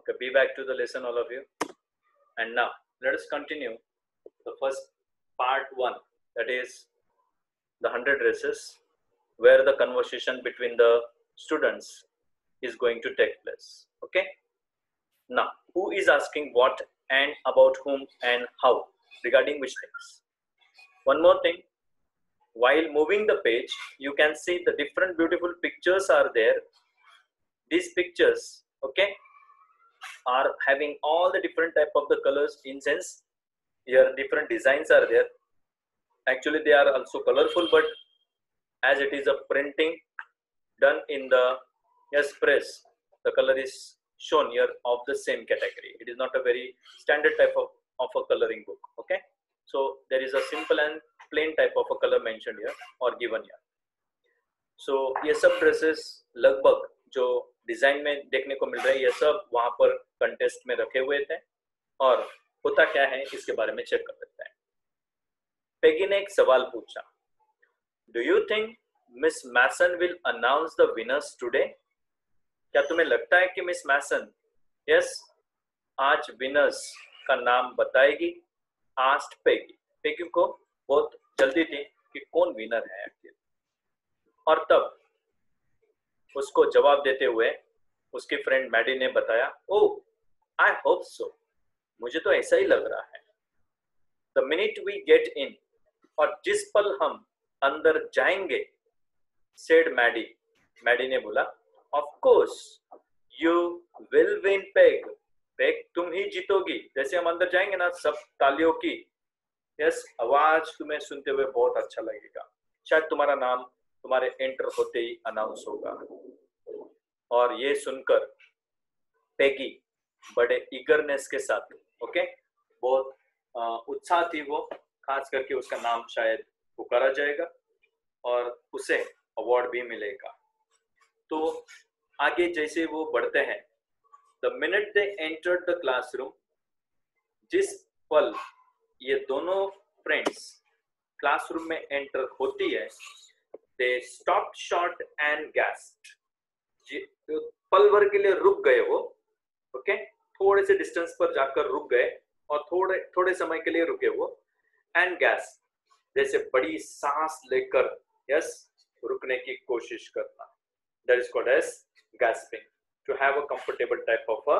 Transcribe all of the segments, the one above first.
Okay, be back to the lesson, all of you. And now let us continue the first part one, that is the 100 races, where the conversation between the students is going to take place. Okay. Now, who is asking what and about whom and how, regarding which things? One more thing, while moving the page, you can see the different beautiful pictures are there. These pictures, okay, are having all the different type of the colors. In sense, here different designs are there. Actually, they are also colorful, but as it is a printing done in the press, the color is shown here of the same category. It is not a very standard type of a coloring book. Okay, so there is a simple and plain type of a color mentioned here or given here. So ये सब dresses लगभग जो design में देखने को मिल रहा है, ये सब वहां पर कंटेस्ट में रखे हुए थे, और होता क्या है इसके बारे में चेक कर लेते हैं। पेगी ने एक सवाल पूछा, do you think Miss Mason will announce the winners today? क्या तुम्हें लगता है कि मिस मैसन आज विनर्स का नाम बताएगी? Asked Peggy. पेगी को बहुत जल्दी थी कि कौन विनर है आखिर, और तब उसको जवाब देते हुए उसकी फ्रेंड मैडी ने बताया, ओह आई होप सो, मुझे तो ऐसा ही लग रहा है। The minute we get in, और जिस पल हम अंदर जाएंगे, सेड मैडी, मैडी ने बोला, of course you will win peg, peg तुम ही जीतोगी। जैसे हम अंदर जाएंगे ना, सब तालियों की आवाज तुम्हें सुनते हुए बहुत अच्छा लगेगा। शायद तुम्हारा नाम तुम्हारे एंटर होते ही अनाउंस होगा। और ये सुनकर पेगी बड़े ईगरनेस के साथ, ओके, बहुत उत्साह थी वो, खास करके उसका नाम शायद पुकारा जाएगा और उसे अवार्ड भी मिलेगा। तो आगे जैसे वो बढ़ते हैं, the minute they entered the classroom, जिस पल ये दोनों फ्रेंड्स क्लासरूम में एंटर होती है, they stopped short and gasped. पल भर के लिए रुक गए वो, ओके, थोड़े से डिस्टेंस पर जाकर रुक गए और थोड़े समय के लिए रुके वो, and gasped, जैसे बड़ी सांस लेकर रुकने की कोशिश करना। That is called as gasping. To have a comfortable type of a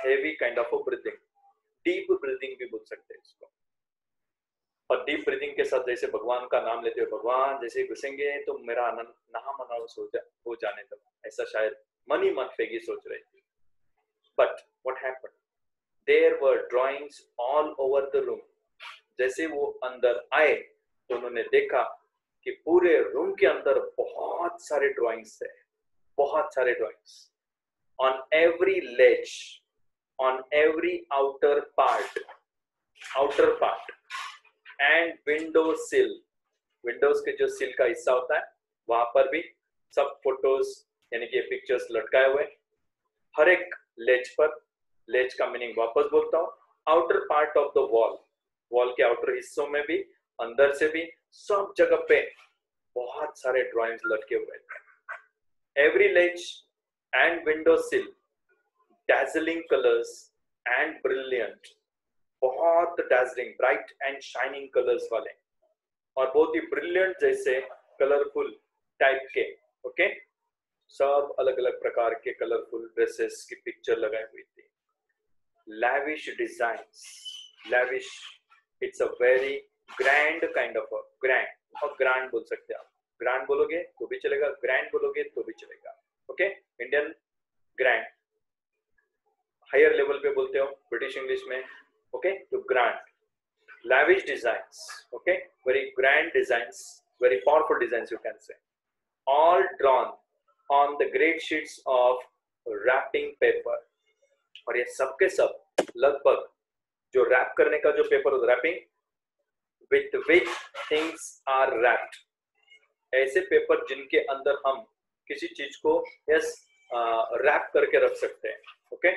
heavy kind of a breathing, deep breathing भी बोल सकते हैं इसको। और डीप ब्रीदिंग के साथ जैसे भगवान का नाम लेते हुए, भगवान जैसे घुसेंगे तो मेरा नाम अनाउंस हो जाने तक, ऐसा शायद मन ही मन पेगी सोच रही थी। But what happened, there were drawings all over the room. जैसे वो अंदर आए तो उन्होंने देखा कि पूरे रूम के अंदर बहुत सारे ड्राइंग्स थे, बहुत सारे drawings, on every ledge, on every outer part and window sill, windows के जो सिल का हिस्सा होता है वहां पर भी सब फोटोज यानी कि पिक्चर्स लटकाए हुए। हर एक लेज पर, लेज का मीनिंग वापस बोलता हूँ, outer part of the wall, wall के आउटर हिस्सों में भी, अंदर से भी, सब जगह पे बहुत सारे ड्राइंग्स लटके हुए थे। Every ledge and window sill, dazzling colors and brilliant, बहुत dazzling, bright and shining colors वाले, और बहुत ही brilliant जैसे कलरफुल टाइप के, ओके, सब अलग अलग प्रकार के कलरफुल ड्रेसेस की पिक्चर लगाई हुई थी। lavish designs, lavish, it's a very grand kind of a grand, और grand बोल सकते हैं आप, grand बोलोगे तो भी चलेगा, grand बोलोगे तो भी चलेगा, okay. Indian grand, higher level पे बोलते हो ब्रिटिश इंग्लिश में, ओके, तो grand, lavish designs, okay, very grand designs, very powerful designs you can say, all drawn on the great sheets of wrapping paper। और ये सब के सब लगभग जो रैप करने का जो पेपर होता है, wrapping, with which things are wrapped, ऐसे पेपर जिनके अंदर हम किसी चीज को रैप करके रख सकते हैं, ओके।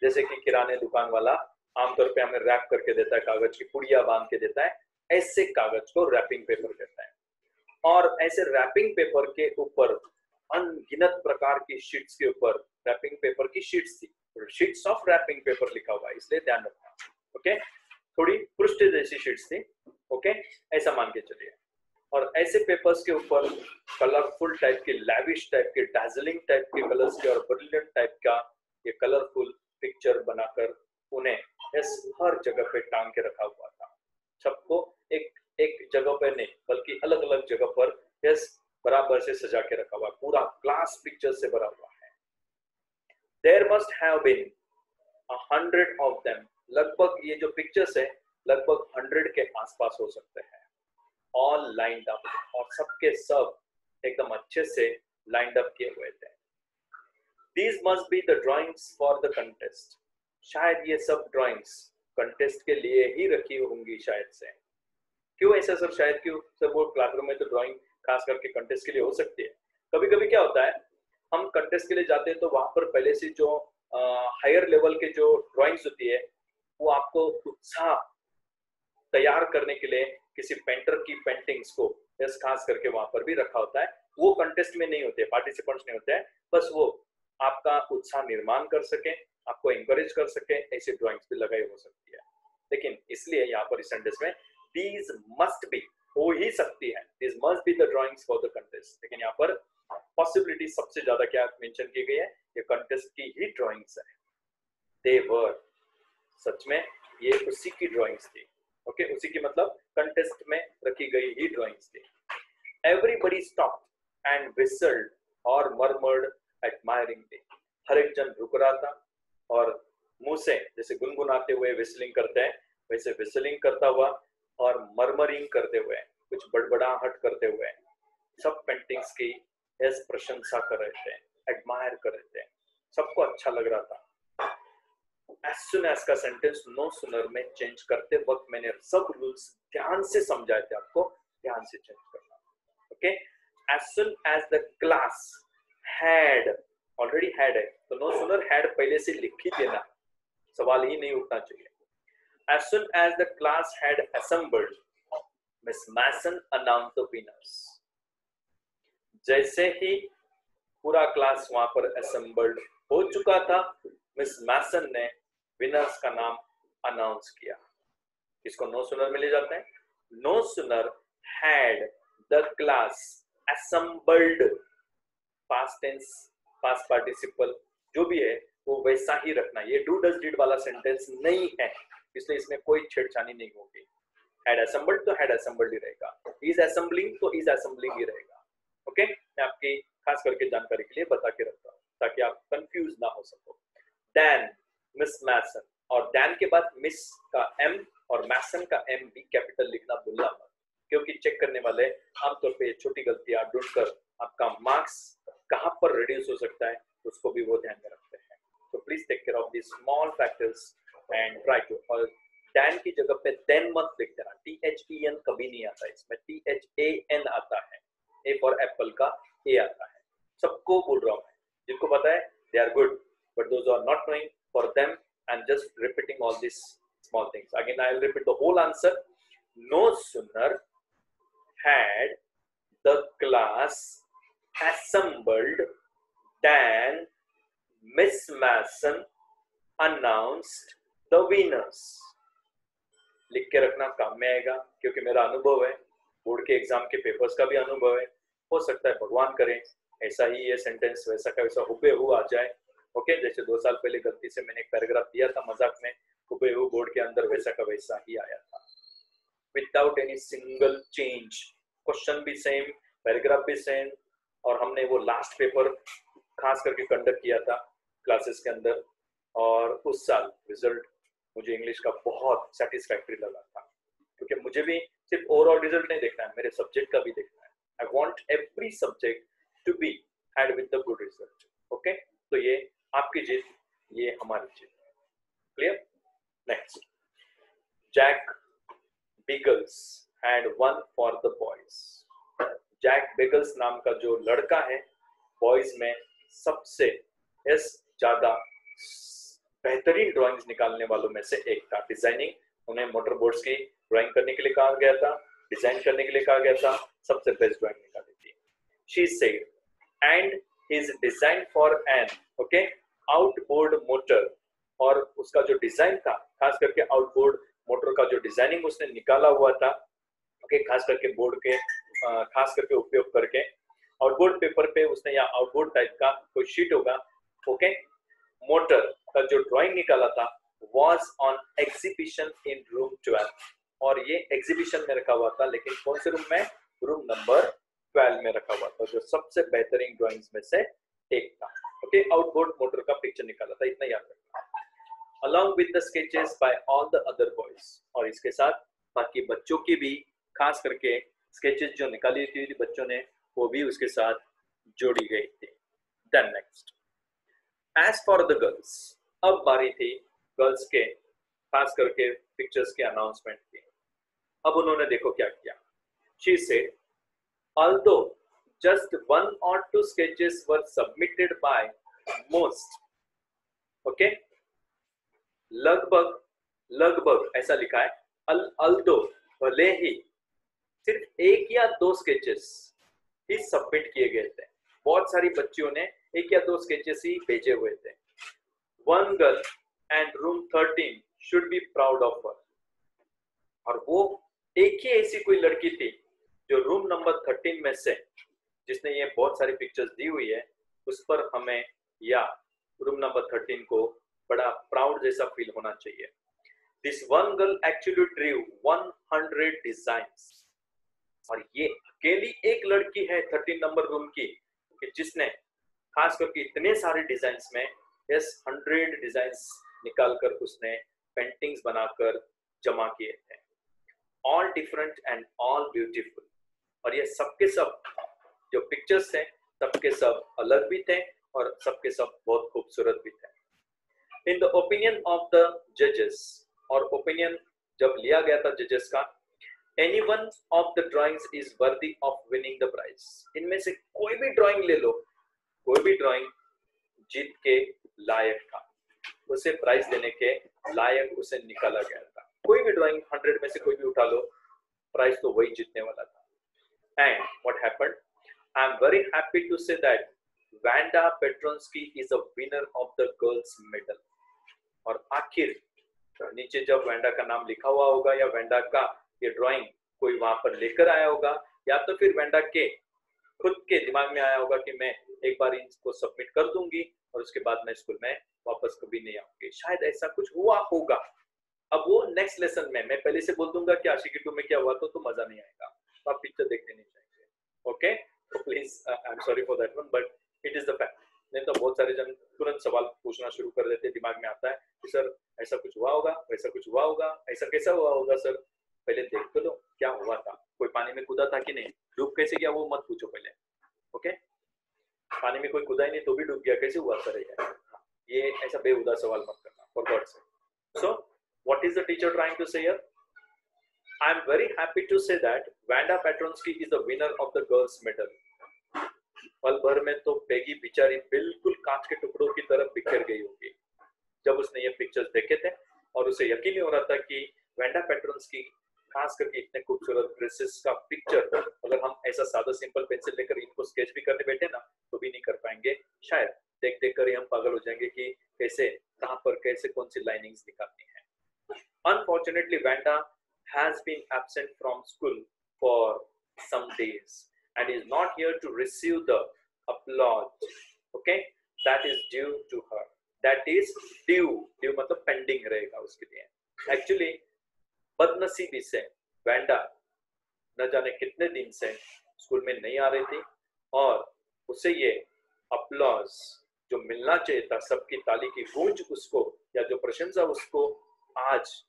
जैसे कि किराने दुकान वाला आमतौर पे हमें रैप करके देता है, कागज की पुड़िया बांध के देता है, ऐसे कागज को रैपिंग पेपर कहता है। और ऐसे रैपिंग पेपर के ऊपर अनगिनत प्रकार की शीट्स के ऊपर रैपिंग पेपर की शीट्स थी, शीट्स ऑफ रैपिंग पेपर लिखा हुआ है इसलिए ध्यान रखना। ओके, थोड़ी पृष्ठ जैसी शीट्स थी। ओके, ऐसा मान के चलिए। और ऐसे पेपर्स के ऊपर कलरफुल टाइप के, लैविश टाइप के, डार्जिलिंग टाइप के कलर्स के और ब्रिलियंट टाइप का ये कलरफुल पिक्चर बनाकर उन्हें इस हर जगह पे टांग के रखा हुआ था। सबको एक एक जगह पे नहीं बल्कि अलग अलग जगह पर इस बराबर से सजा के रखा हुआ, पूरा क्लास पिक्चर से भरा हुआ है। There must have been 100 of them, लगभग ये जो पिक्चर्स है लगभग 100 के आसपास हो सकते हैं। All lined up, और सबके सब एकदम अच्छे से लाइंड अप किए हुए थे। These must be the drawings for the contest, शायद ये सब ड्राइंग्स कंटेस्ट के लिए ही रखी होंगी शायद से। क्यों ऐसा सर, शायद क्यों सर? वो क्लासरूम में तो ड्राइंग खास करके कंटेस्ट के लिए हो सकती है। कभी कभी क्या होता है, हम कंटेस्ट के लिए जाते हैं तो वहां पर पहले से जो हायर लेवल के जो ड्राइंग्स होती है वो आपको उत्साह तैयार करने के लिए किसी पेंटर की पेंटिंग्स को खास करके वहां पर भी रखा होता है। वो कंटेस्ट में नहीं होते, पार्टिसिपेंट्स नहीं होते हैं, बस वो आपका उत्साह निर्माण कर सके, आपको एंकरेज कर सके, ऐसी ड्राइंग्स भी लगाई हो सकती है। लेकिन इसलिए यहाँ पर इस सेंटेंस में दीज मस्ट बी, हो ही सकती है, these must be the drawings for the contest. लेकिन यहाँ पर पॉसिबिलिटी सबसे ज्यादा क्या मेंशन की गई है, ये कंटेस्ट की ही ड्राइंग्स है। दे वर, सच में ये उसी की ड्राइंग्स थी। ओके, उसी की मतलब कंटेस्ट में रखी गई ही ड्राइंग्स थी। एवरीबडी स्टॉप्ड एंड विसल्ड और मर्मर्ड एडमायरिंगली, हर एक जन रुक रहा था और मुंह से जैसे गुनगुनाते हुए विसलिंग करते हैं वैसे विसलिंग करता हुआ और मरमरिंग करते हुए, कुछ बड़बड़ाहट करते हुए सब पेंटिंग्स की इस प्रशंसा कर रहे थे, एडमायर कर रहे थे, सबको अच्छा लग रहा था। As soon as का सेंटेंस नो सुनर में चेंज करते वक्त मैंने सब रूल्स ध्यान से समझाए थे, आपको ध्यान से चेंज करना। Okay, as soon as the class had, already had है तो नो सुनर हैड पहले से लिख ही देना, सवाल ही नहीं उठना चाहिए। As soon as the class had assembled, Miss Mason announced the winners. जैसे ही पूरा क्लास वहां पर असेंबल्ड हो चुका था, मिस मैसन ने विनर्स का नाम अनाउंस किया। इसको नो सुनर में ले जाते हैं। No sooner had the class assembled, past tense, past participle जो भी है वो वैसा ही रखना। ये डू डज डिड वाला सेंटेंस नहीं है, इसलिए इसमें कोई छेड़छानी नहीं होगी। हैड असेंबल्ड तो हैड असेंबल्ड ही रहेगा, इज असेंबलिंग तो इज असेंबलिंग ही रहेगा। ओके, मैं आपकी खास करके जानकारी के लिए बता के रखता हूँ ताकि आप कंफ्यूज ना हो सको। देन मिस मैसन, और देन के बाद मिस का एम और मैसन का एम भी कैपिटल लिखना भूलना मत, क्योंकि चेक करने वाले आमतौर पे छोटी गलतियां ढूंढकर आपका मार्क्स कहां पर रिड्यूस हो सकता है उसको भी वो ध्यान में रखते हैं। तो please take care of this small factors and try to, और देन की जगह पे देन मत लिख देना, THEN कभी नहीं आता, इसमें THAN आता है। ए फॉर एप्पल का ए आता है। सबको बोल रहा हूं मैं, जिनको पता है they are good, but those are not knowing, for them I am just repeating all this small things. Again I will repeat the whole answer. No sooner had the class assembled than Miss Mason announced the winners. लिख के रखना, काम में आएगा, क्योंकि मेरा अनुभव है, बोर्ड के एग्जाम के पेपर्स का भी अनुभव है। हो सकता है भगवान करे ऐसा ही ये सेंटेंस वैसा का वैसा हुबेहू आ जाए। ओके, जैसे 2 साल पहले गलती से मैंने एक पैराग्राफ दिया था मजाक में, हुबेहू बोर्ड के अंदर वैसा का वैसा ही आया था, without any single change. Question भी सेम, पैराग्राफ भी सेम, और हमने वो लास्ट पेपर खास करके कंडक्ट किया था क्लासेस के अंदर, और उस साल रिजल्ट मुझे इंग्लिश का बहुत सेटिस्फैक्टरी लगा था, क्योंकि मुझे भी सिर्फ ओवरऑल रिजल्ट नहीं देखना है, मेरे सब्जेक्ट का भी देखना है। I want every subject to be had with the good result. Okay, तो ये आपकी जीत, ये हमारी जीत। Clear? Next, Jack Biggles had won for the boys. Jack Biggles नाम का जो लड़का है बॉयज में सबसे ज्यादा बेहतरीन ड्राइंग्स निकालने वालों में से एक था। डिजाइनिंग, उन्हें मोटर बोर्ड्स की ड्राइंग करने के लिए कहा गया था, डिजाइन करने के लिए कहा गया था, सबसे बेस्ट ड्राइंग निकाली थी। She said, and is designed for an okay outboard motor, और उसका जो डिजाइन था खास करके आउटबोर्ड मोटर का जो डिजाइनिंग उसने निकाला हुआ था ओके खास करके बोर्ड के खास करके उपयोग करके आउटबोर्ड पेपर पे उसने या आउटबोर्ड टाइप का कोई शीट होगा ओके मोटर का जो ड्राइंग निकाला था was on exhibition in room 12, और ये एग्जीबिशन में रखा हुआ था, लेकिन कौन से रूम में? रूम नंबर 12 में रखा हुआ था, जो सबसे बेहतरीन ड्राइंग्स में से एक था। ओके आउटबोर्ड मोटर का पिक्चर निकाला था, इतना याद रखना। along with the sketches by all the other boys, और इसके साथ बाकी बच्चों की भी खास करके स्केचेस जो निकाली थी बच्चों ने वो भी उसके साथ जोड़ी गई थी। Then next as for the girls, अब बारी थी गर्ल्स के खास करके पिक्चर्स के अनाउंसमेंट की। अब उन्होंने देखो क्या किया। She said, although just 1 or 2 sketches were submitted by most, okay, लगभग ऐसा लिखा है although भले ही सिर्फ 1 या 2 स्केचेस ही सबमिट किए गए थे, बहुत सारी बच्चियों ने 1 या 2 स्केचेस ही भेजे हुए थे। One girl and room 13 should be proud of her, और वो एक ही ऐसी कोई लड़की थी जो रूम नंबर 13 में से जिसने ये बहुत सारी पिक्चर्स दी हुई है, उस पर हमें या रूम नंबर 13 को बड़ा प्राउड जैसा फील होना चाहिए। This one girl actually drew 100 designs, और ये अकेली एक लड़की है 13 नंबर रूम की कि जिसने खास करके इतने सारे डिजाइन्स में 100 डिजाइन्स निकालकर उसने पेंटिंग्स बनाकर जमा किए थे। All different and all beautiful, और ये सबके सब जो पिक्चर्स थे सबके सब अलग भी थे और सबके सब बहुत खूबसूरत भी थे। In the opinion of the जजेस, और ओपिनियन जब लिया गया था जजेस का, any one of the drawings is worthy of winning the prize, इनमें से कोई भी ड्राइंग ले लो, कोई भी ड्राइंग जीत के लायक था, उसे प्राइज देने के लायक उसे निकाला गया था। कोई भी ड्राइंग 100 में से कोई भी उठा लो, प्राइज तो वही जीतने वाला था। And what happened, I am very happy to say that Wanda Petronski is a winner of the girls medal, और आखिर नीचे जब वैंडा का नाम लिखा हुआ होगा या वैंडा का ये ड्राइंग कोई वहां पर लेकर आया होगा, या तो फिर वैंडा के खुद के दिमाग में आया होगा कि मैं एक बार इनको सबमिट कर दूंगी और उसके बाद मैं स्कूल में वापस कभी नहीं आऊंगी, शायद ऐसा कुछ हुआ होगा। अब वो नेक्स्ट लेसन में मैं पहले से बोल दूंगा कि आशिकी 2 में क्या हुआ तो मजा नहीं आएगा, तो आप पिक्चर देखने नहीं चाहिए। ओके, तो please I am sorry for that one, but it is the fact. नहीं तो बहुत सारे जन तुरंत सवाल पूछना शुरू कर देते, दिमाग में आता है कि सर ऐसा कुछ हुआ होगा, वैसा कुछ हुआ होगा, ऐसा कैसा हुआ होगा सर, पहले देख तो लो क्या हुआ था, कोई पानी में कूदा था कि नहीं, डूब कैसे गया वो मत पूछो पहले। ओके, पानी में कोई कूदा ही नहीं तो भी डूब गया, कैसे हुआ सर ये ऐसा बेहुदा सवाल मत करना, for God sake. So what is the teacher trying to say here? I am very happy to say that Wanda Petronski is the winner of the girls medal. पल भर में तो पेगी बेचारी बिल्कुल कांच के टुकड़ों की तरफ बिखर गई होगी जब उसने ये पिक्चर्स देखे थे, और उसे यकीन नहीं हो रहा था कि वैंडा पेट्रोन्स्की खास करके इतने खूबसूरत ड्रेसेस का पिक्चर अगर हम ऐसा सादा सिंपल पेंसिल लेकर इनको स्केच भी करने बैठे ना तो भी नहीं कर पाएंगे, शायद देख देख कर ही हम पागल हो जाएंगे कि कैसे कहां पर कैसे कौन सी लाइनिंग्स निकालनी है। Unfortunately Wanda has been absent from school for some days and is not here to receive the applause, okay, that is due to her, that is due मतलब pending रहेगा उसके लिए। एक्चुअली बदनसीबी से वैंडा न जाने कितने दिन से स्कूल में नहीं आ रही थी, और उसे ये अपलॉज जो मिलना चाहिए था, सबकी ताली की गूंज उसको या जो प्रशंसा उसको आज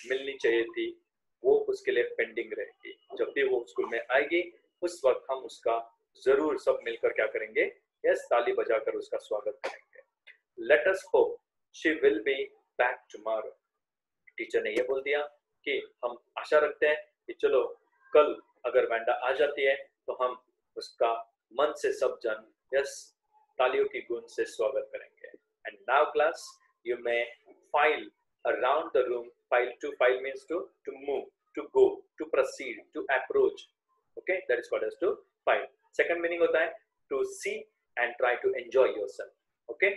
मिलनी चाहिए थी, वो उसके लिए पेंडिंग रहेगी। जब भी वो स्कूल में आएगी उस वक्त हम उसका जरूर सब मिलकर क्या करेंगे, यस, ताली बजाकर उसका स्वागत करेंगे। Let us hope she will be back tomorrow. Teacher ने ये बोल दिया कि हम आशा रखते हैं कि चलो कल अगर वैंडा आ जाती है तो हम उसका मन से सब जन यस तालियों की गूंज से स्वागत करेंगे। And now class you may file around the room. File means to move, to go, to proceed, to approach. Okay, that is called as to file. Second meaning होता है to see and try to enjoy yourself. Okay.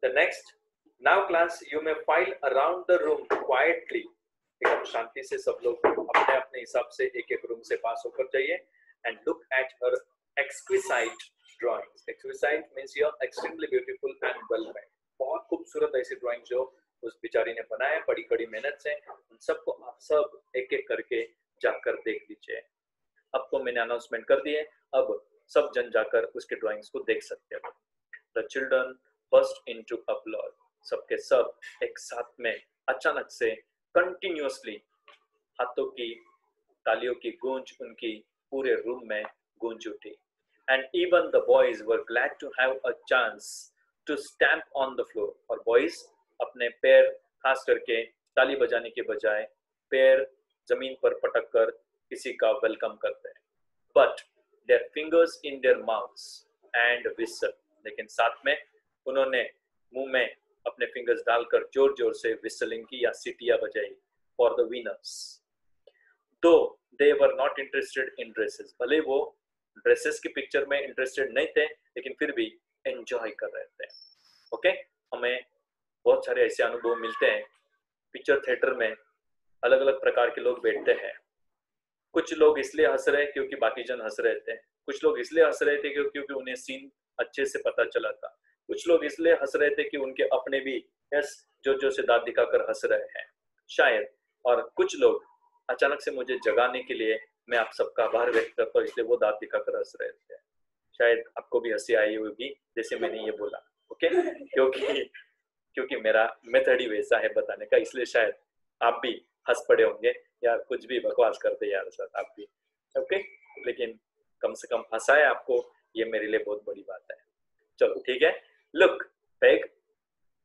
The next, now class, you may file around the room quietly. एकदम शांति से सब लोग अपने अपने हिसाब से एक एक रूम से पास होकर जाइए and look at her exquisite drawings. Exquisite means you're extremely beautiful and well made. बहुत खूबसूरत ऐसी ड्राइंग जो उस बेचारी ने बनाया बड़ी कड़ी मेहनत से, उन सबको आप सब एक एक करके जाकर देख लीजिए। अब तो मैंने अनाउंसमेंट कर दी है, अब सब जन जाकर उसके ड्राइंग्स को देख सकते हो। The children first into applause, सबके सब एक साथ में अचानक से कंटिन्यूअसली हाथों की तालियों की गूंज उनकी पूरे रूम में गूंज उठी। And even the boys were glad to have a chance to stamp on the floor, और बॉयज अपने पैर खास करके ताली बजाने के बजाय पैर जमीन पर पटक कर किसी का वेलकम करते हैं। But their fingers in their mouths and whistle, लेकिन साथ में उन्होंने मुंह में अपने फिंगर्स डालकर जोर जोर से विसलिंग की या सीटियां बजाई for the winners. Though they were not interested in dresses, भले वो ड्रेसेस की पिक्चर में इंटरेस्टेड नहीं थे लेकिन फिर भी एंजॉय कर रहे थे। ओके, हमें बहुत सारे ऐसे अनुभव मिलते हैं। पिक्चर थिएटर में अलग अलग प्रकार के लोग बैठते हैं। कुछ लोग इसलिए हंस रहे क्योंकि बाकी जन हंस रहे थे, कुछ लोग इसलिए हंस रहे थे क्योंकि उन्हें सीन अच्छे से पता चला था, कुछ लोग इसलिए हंस रहे थे कि उनके अपने भी यस जो से दांत दिखाकर हंस रहे हैं शायद, और कुछ लोग अचानक से मुझे जगाने के लिए मैं आप सबका आभार व्यक्त करता हूँ इसलिए वो दांत दिखाकर हंस रहे थे। शायद आपको भी हंसी आई होगी जैसे मैंने ये बोला। ओके, क्योंकि मेरा मेथड ही वैसा है बताने का, इसलिए शायद आप भी हंस पड़े होंगे यार कुछ भी बकवास करते यार सर आप भी। ओके, लेकिन कम से कम हंसाए आपको, ये मेरे लिए बहुत बड़ी बात है। चलो ठीक है। Look Peg,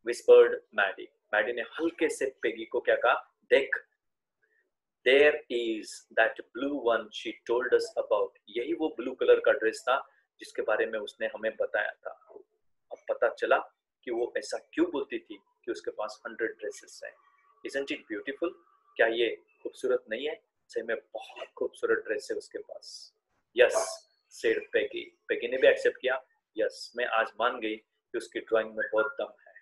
whispered Maddy. Maddy ने हल्के से पेगी को क्या कहा, देख। There is that blue one she told us about, यही वो ब्लू कलर का ड्रेस था जिसके बारे में उसने हमें बताया था। अब पता चला कि वो ऐसा क्यों बोलती थी कि उसके पास 100 ड्रेसेस हैं। Isn't it beautiful? क्या ये खूबसूरत नहीं है? सही में बहुत खूबसूरत ड्रेस है उसके पास। Yes, said Peggy. पेगी ने भी एक्सेप्ट किया। Yes, मैं आज मान गई कि उसकी ड्राइंग में बहुत दम है।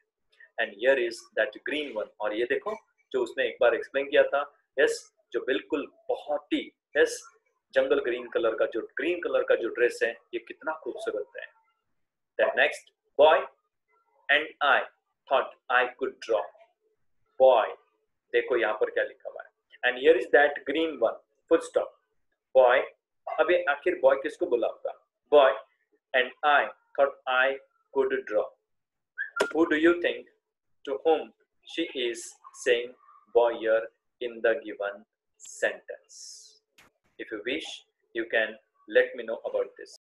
And here is that green one, और ये देखो जो उसने एक बार एक्सप्लेन किया था। Yes, जो बिल्कुल बहुत ही यस जंगल ग्रीन कलर का जो ड्रेस है ये कितना खूबसूरत है। Then next, boy and I thought I could draw. Boy, देखो यहाँ पर क्या लिखा हुआ है। And here is that green one, full stop. Boy, अब ये आखिर boy किसको बोला होगा? Boy and I thought I could draw. Who do you think to whom she is saying boy here in the given sentence? If you wish, you can let me know about this.